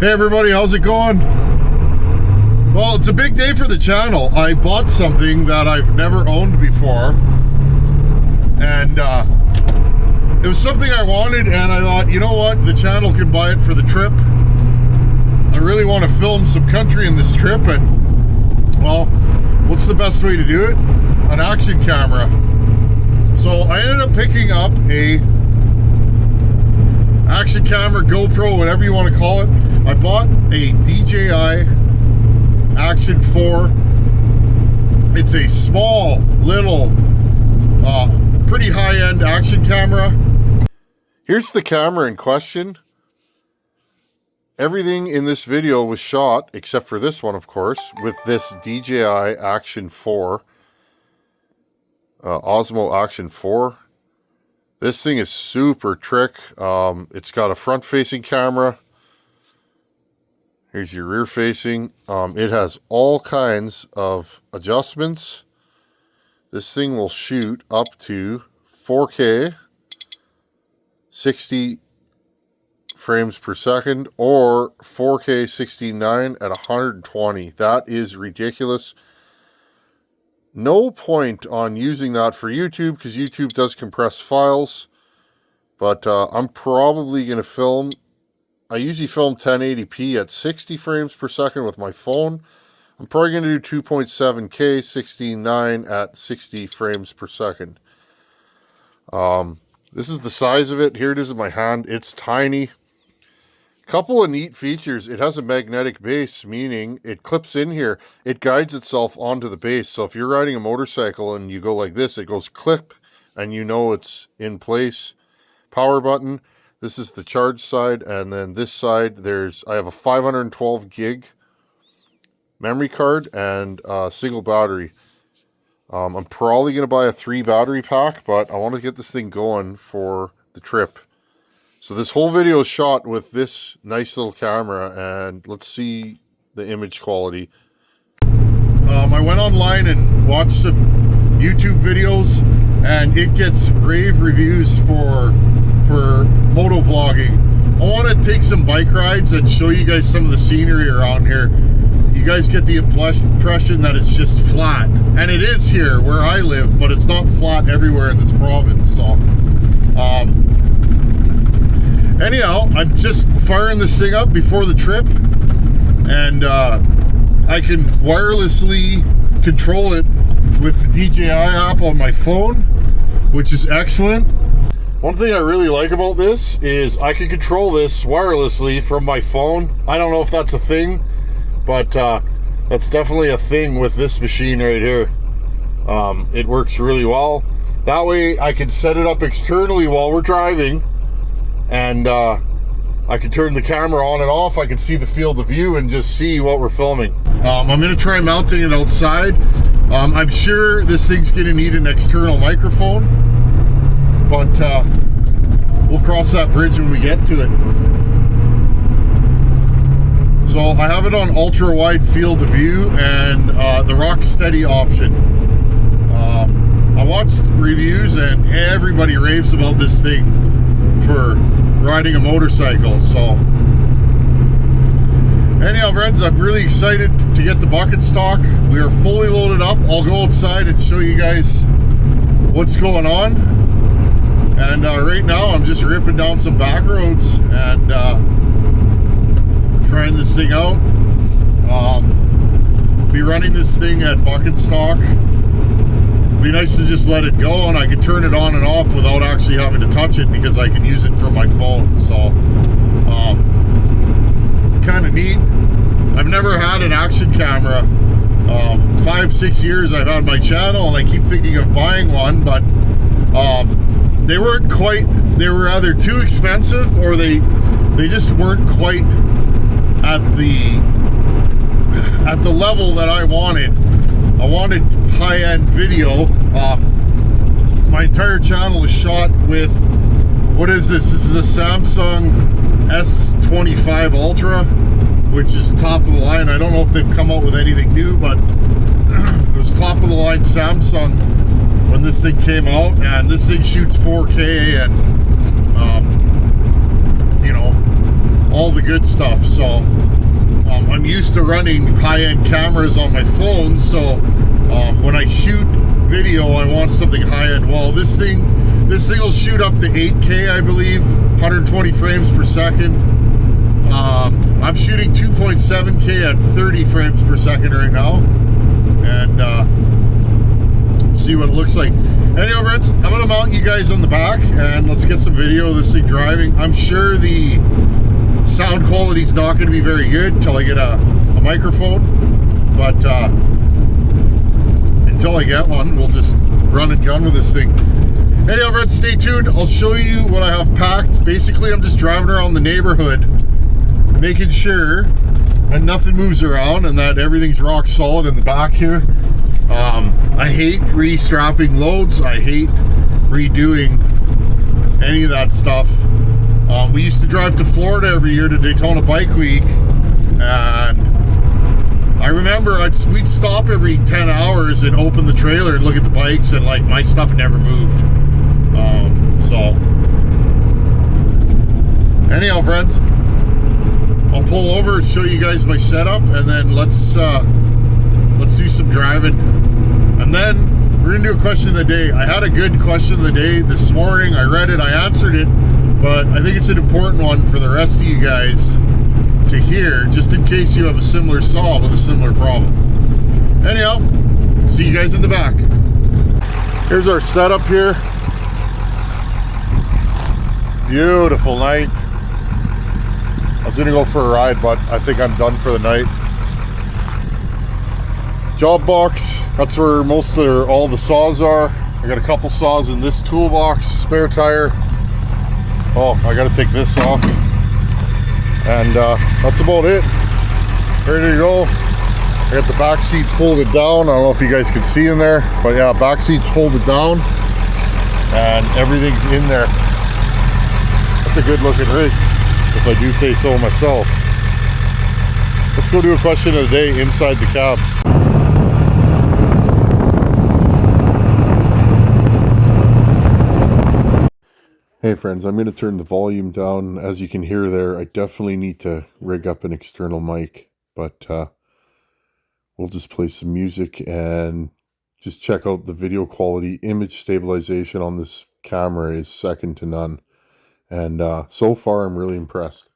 Hey everybody, how's it going? Well, it's a big day for the channel. I bought something that I've never owned before, and it was something I wanted, and I thought, you know what, the channel can buy it for the trip. I really want to film some country in this trip, and well, what's the best way to do it? An action camera. So I ended up picking up a action camera, GoPro, whatever you want to call it. I bought a DJI Action 4. It's a small, little, pretty high-end action camera. Here's the camera in question. Everything in this video was shot, except for this one, of course, with this DJI Action 4. Osmo Action 4. This thing is super trick. It's got a front-facing camera. Here's your rear-facing. It has all kinds of adjustments. This thing will shoot up to 4K, 60 frames per second, or 4K 69 at 120. That is ridiculous. No point on using that for YouTube, because YouTube does compress files. But I'm probably going to film. I usually film 1080p at 60 frames per second with my phone. I'm probably going to do 2.7K 69 at 60 frames per second. This is the size of it. Here it is in my hand. It's tiny. Couple of neat features. It has a magnetic base, meaning it clips in here. It guides itself onto the base. So if you're riding a motorcycle and you go like this, it goes clip and you know it's in place. Power button. This is the charge side, and then this side I have a 512 gig memory card and a single battery. I'm probably going to buy a 3 battery pack, but I want to get this thing going for the trip. So this whole video is shot with this nice little camera, and let's see the image quality. I went online and watched some YouTube videos, and it gets rave reviews for moto vlogging. I want to take some bike rides and show you guys some of the scenery around here. You guys get the impression that it's just flat, and it is here where I live, but it's not flat everywhere in this province. So anyhow, I'm just firing this thing up before the trip, and I can wirelessly control it with the DJI app on my phone, which is excellent. One thing I really like about this is I can control this wirelessly from my phone. I don't know if that's a thing, but that's definitely a thing with this machine right here. It works really well. That way I can set it up externally while we're driving, and I can turn the camera on and off. I can see the field of view and just see what we're filming. I'm going to try mounting it outside. I'm sure this thing's going to need an external microphone, but we'll cross that bridge when we get to it. So I have it on ultra wide field of view and the rock steady option. I watched reviews and everybody raves about this thing for riding a motorcycle. So anyhow, friends, I'm really excited to get the Buckinstock. We are fully loaded up. I'll go outside and show you guys what's going on. And right now I'm just ripping down some back roads and trying this thing out. Be running this thing at Buckinstock. Be nice to just let it go, and I can turn it on and off without actually having to touch it, because I can use it from my phone. So kind of neat. I've never had an action camera. 5-6 years I've had my channel, and I keep thinking of buying one, but they weren't quite, they were either too expensive or they just weren't quite at the level that I wanted. I wanted high-end video. My entire channel is shot with, what is this? This is a Samsung S25 Ultra, which is top of the line. I don't know if they've come out with anything new, but it was top of the line Samsung when this thing came out, and this thing shoots 4K, and you know, all the good stuff. So I'm used to running high-end cameras on my phone, so when I shoot video, I want something high-end. Well, this thing will shoot up to 8K, I believe, 120 frames per second. I'm shooting 2.7K at 30 frames per second right now, and see what it looks like. Anyhow, friends, I'm gonna mount you guys on the back, and let's get some video of this thing driving. I'm sure the sound quality is not going to be very good until I get a microphone, but until I get one, we'll just run and gun with this thing. Anyhow, friends, stay tuned. I'll show you what I have packed. Basically, I'm just driving around the neighborhood, making sure that nothing moves around and that everything's rock solid in the back here. I hate restrapping loads. I hate redoing any of that stuff. We used to drive to Florida every year to Daytona Bike Week, and I remember we'd stop every 10 hours and open the trailer and look at the bikes, and like my stuff never moved. So anyhow, friends, I'll pull over and show you guys my setup, and then let's do some driving, and then we're gonna do a question of the day. I had a good question of the day this morning. I read it, I answered it, but I think it's an important one for the rest of you guys to hear, just in case you have a similar saw with a similar problem. Anyhow, see you guys in the back. Here's our setup here. Beautiful night. I was gonna go for a ride, but I think I'm done for the night. Job box, that's where all the saws are. I got a couple saws in this toolbox, spare tire. Oh, I gotta take this off. And that's about it. Ready to go. I got the back seat folded down. I don't know if you guys can see in there, but yeah, back seat's folded down and everything's in there. That's a good looking rig, if I do say so myself. Let's go do a question of the day inside the cab. Hey friends, I'm going to turn the volume down. As you can hear there, I definitely need to rig up an external mic, but we'll just play some music and just check out the video quality. Image stabilization on this camera is second to none, and so far I'm really impressed.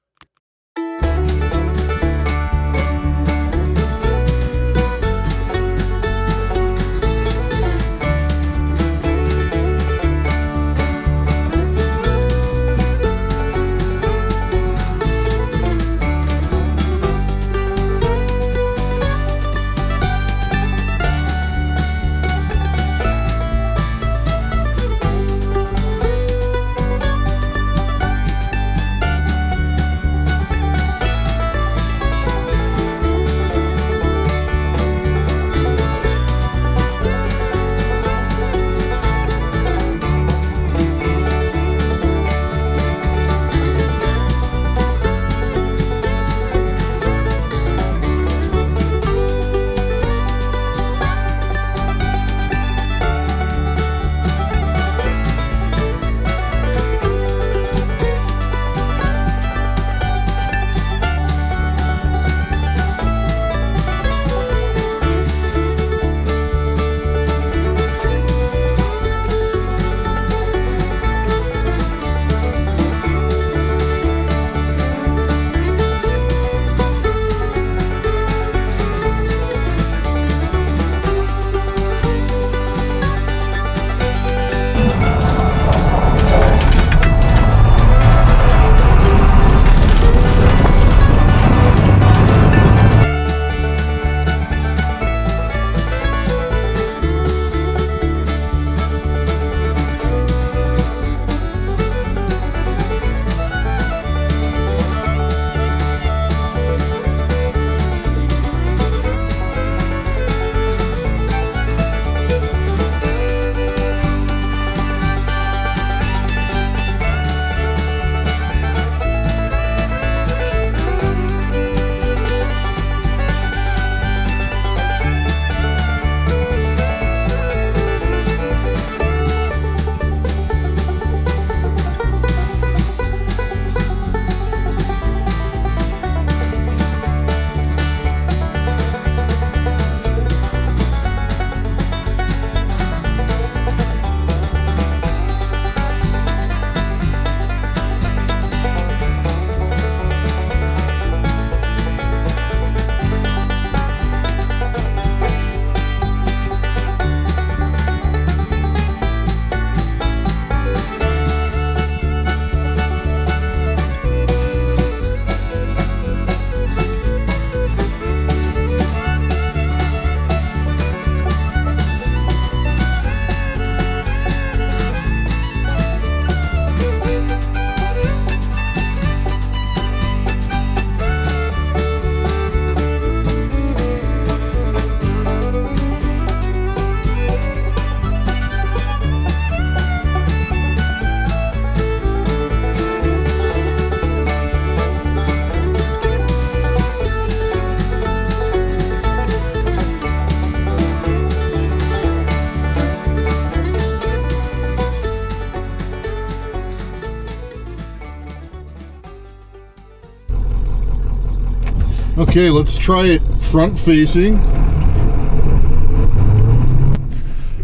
Okay, let's try it front facing.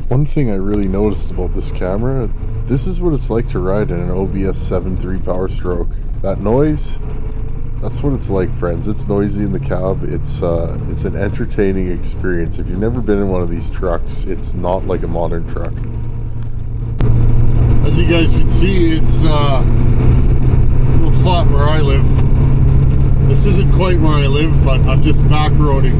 One thing I really noticed about this camera, this is what it's like to ride in an OBS 7.3 Power Stroke. That noise, that's what it's like, friends. It's noisy in the cab. It's an entertaining experience. If you've never been in one of these trucks, it's not like a modern truck. As you guys can see, it's a little flat where I live. This isn't quite where I live, but I'm just back roading.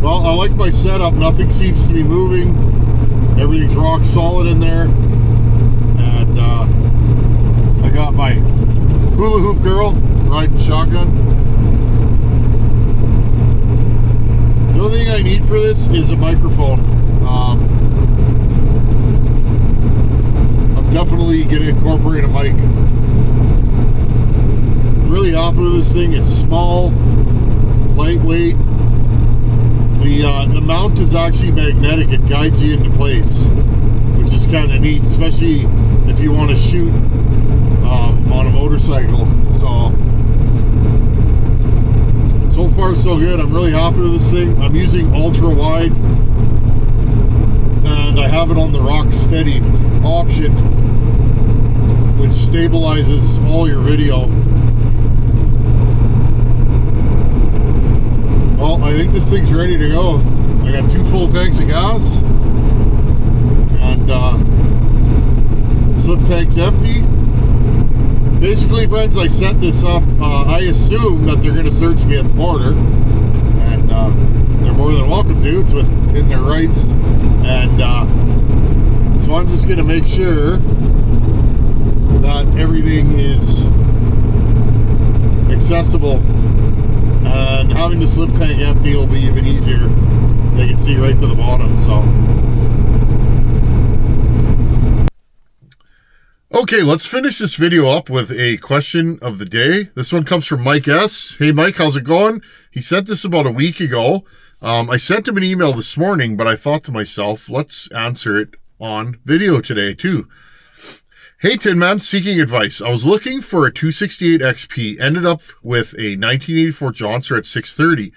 Well, I like my setup. Nothing seems to be moving. Everything's rock solid in there. And I got my hula hoop girl riding shotgun. The only thing I need for this is a microphone. I'm definitely going to incorporate a mic. Really happy with this thing. It's small, lightweight. The mount is actually magnetic. It guides you into place, which is kind of neat, especially if you want to shoot on a motorcycle. So far so good. I'm really happy with this thing. I'm using ultra wide, and I have it on the rock steady option, which stabilizes all your video. Well, I think this thing's ready to go. I got 2 full tanks of gas, and slip tank's empty. Basically, friends, I set this up. I assume that they're going to search me at the border, and they're more than welcome to. It's within their rights, and so I'm just going to make sure that everything is accessible. And having the slip tank empty will be even easier. They can see right to the bottom, so. Okay, let's finish this video up with a question of the day. This one comes from Mike S. Hey Mike, how's it going? He sent this about a week ago. I sent him an email this morning, but I thought to myself, let's answer it on video today too. Hey Tin Man, seeking advice. I was looking for a 268 XP, ended up with a 1984 Johnster at 630,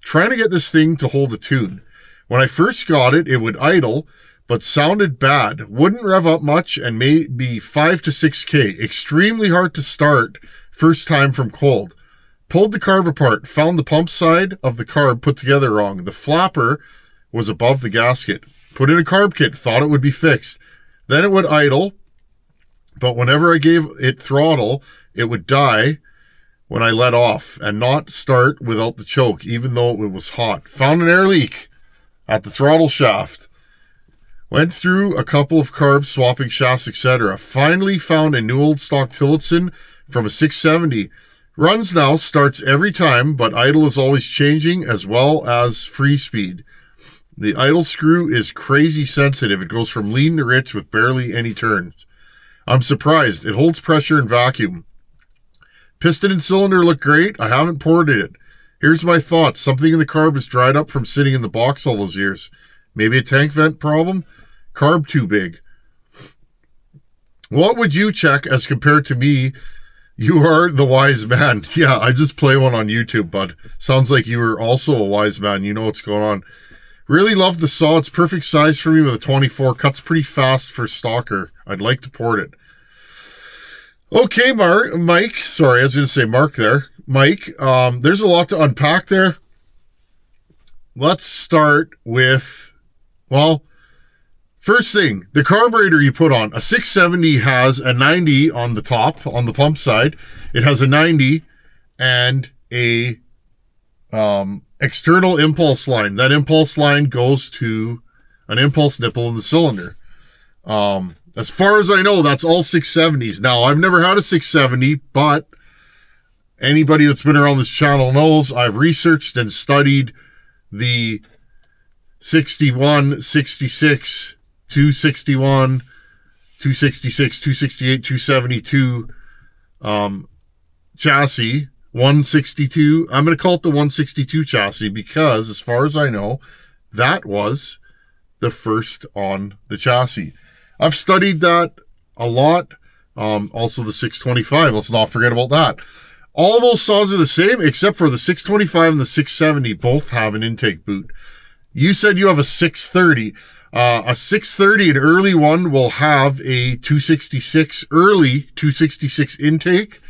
trying to get this thing to hold a tune. When I first got it, it would idle, but sounded bad, wouldn't rev up much, and maybe 5 to 6K. Extremely hard to start first time from cold. Pulled the carb apart, found the pump side of the carb put together wrong. The flapper was above the gasket. Put in a carb kit, thought it would be fixed. Then it would idle, but whenever I gave it throttle, it would die when I let off and not start without the choke, even though it was hot. Found an air leak at the throttle shaft. Went through a couple of carbs, swapping shafts, etc. Finally found a new old stock Tillotson from a 670. Runs now, starts every time, but idle is always changing as well as free speed. The idle screw is crazy sensitive. It goes from lean to rich with barely any turns. I'm surprised. It holds pressure and vacuum. Piston and cylinder look great. I haven't ported it. Here's my thoughts. Something in the carb is dried up from sitting in the box all those years. Maybe a tank vent problem? Carb too big. What would you check as compared to me? You are the wise man. Yeah, I just play one on YouTube, bud. Sounds like you were also a wise man. You know what's going on. Really love the saw. It's perfect size for me with a 24. Cuts pretty fast for stalker. I'd like to port it. Okay, Mike. Sorry, I was going to say Mark there. Mike, there's a lot to unpack there. Let's start with, well, first thing, the carburetor you put on. A 670 has a 90 on the top, on the pump side. It has a 90 and a external impulse line. That impulse line goes to an impulse nipple in the cylinder. As far as I know, that's all 670s. Now, I've never had a 670, but anybody that's been around this channel knows I've researched and studied the 61, 66, 261, 266, 268, 272 chassis, 162. I'm going to call it the 162 chassis because, as far as I know, that was the first on the chassis. I've studied that a lot. Also the 625. Let's not forget about that. All those saws are the same, except for the 625 and the 670 both have an intake boot. You said you have a 630. A 630, an early one, will have a 266, early 266 intake,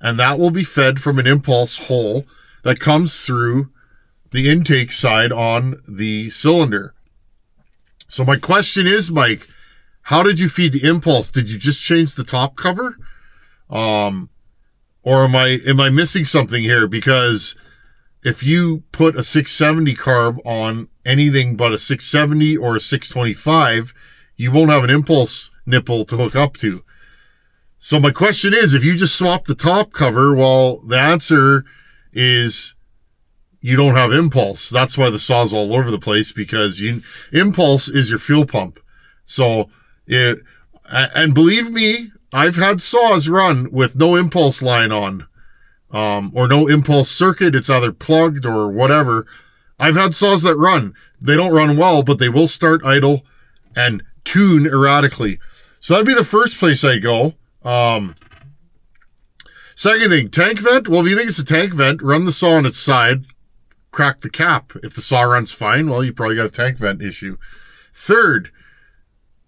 and that will be fed from an impulse hole that comes through the intake side on the cylinder. So my question is, Mike, how did you feed the impulse? Did you just change the top cover? Or am I missing something here? Because if you put a 670 carb on anything but a 670 or a 625, you won't have an impulse nipple to hook up to. So my question is, if you just swap the top cover, well, the answer is you don't have impulse. That's why the saw's all over the place, because impulse is your fuel pump. So, and believe me, I've had saws run with no impulse line on, or no impulse circuit. It's either plugged or whatever. I've had saws that run. They don't run well, but they will start idle and tune erratically. So that'd be the first place I go. Second thing, tank vent. Well, if you think it's a tank vent, run the saw on its side, crack the cap. If the saw runs fine, well, you probably got a tank vent issue. Third,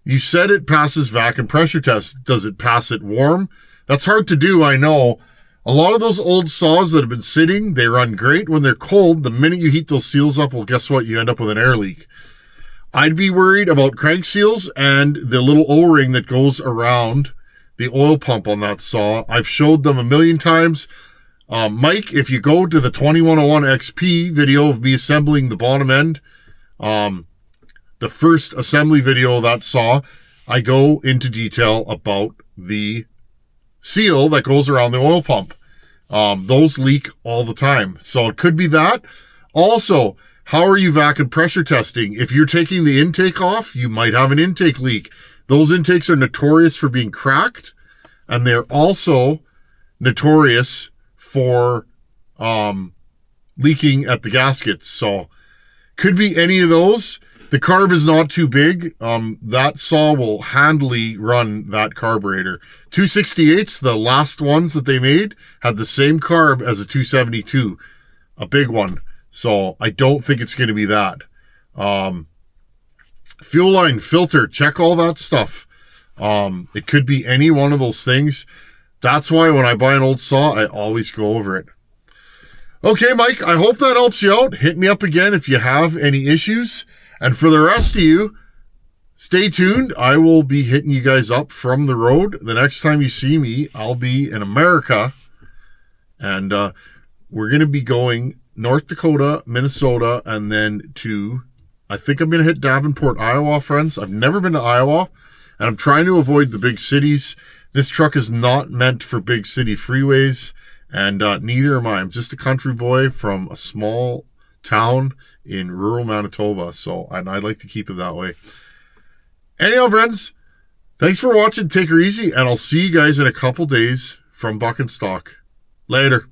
you said it passes vacuum pressure test. Does it pass it warm? That's hard to do, I know. A lot of those old saws that have been sitting, they run great when they're cold. The minute you heat those seals up, well, guess what? You end up with an air leak. I'd be worried about crank seals and the little O-ring that goes around the oil pump on that saw. I've showed them a million times. Mike, if you go to the 2101 XP video of me assembling the bottom end, the first assembly video of that saw, I go into detail about the seal that goes around the oil pump. Those leak all the time. So it could be that. Also, how are you vacuum pressure testing? If you're taking the intake off, you might have an intake leak. Those intakes are notorious for being cracked, and they're also notorious for leaking at the gaskets. So could be any of those. The carb is not too big. That saw will handily run that carburetor. 268s, the last ones that they made, had the same carb as a 272, a big one. So I don't think it's going to be that. Fuel line, filter, check all that stuff. It could be any one of those things. That's why when I buy an old saw, I always go over it. Okay, Mike, I hope that helps you out. Hit me up again if you have any issues. And for the rest of you, stay tuned. I will be hitting you guys up from the road. The next time you see me, I'll be in America. And we're going to be going North Dakota, Minnesota, and then to, I think I'm going to hit Davenport, Iowa, friends. I've never been to Iowa, and I'm trying to avoid the big cities. This truck is not meant for big city freeways, and neither am I. I'm just a country boy from a small town in rural Manitoba, so I'd like to keep it that way. Anyhow, friends, thanks for watching. Take her easy, and I'll see you guys in a couple days from Buckinstock. Later.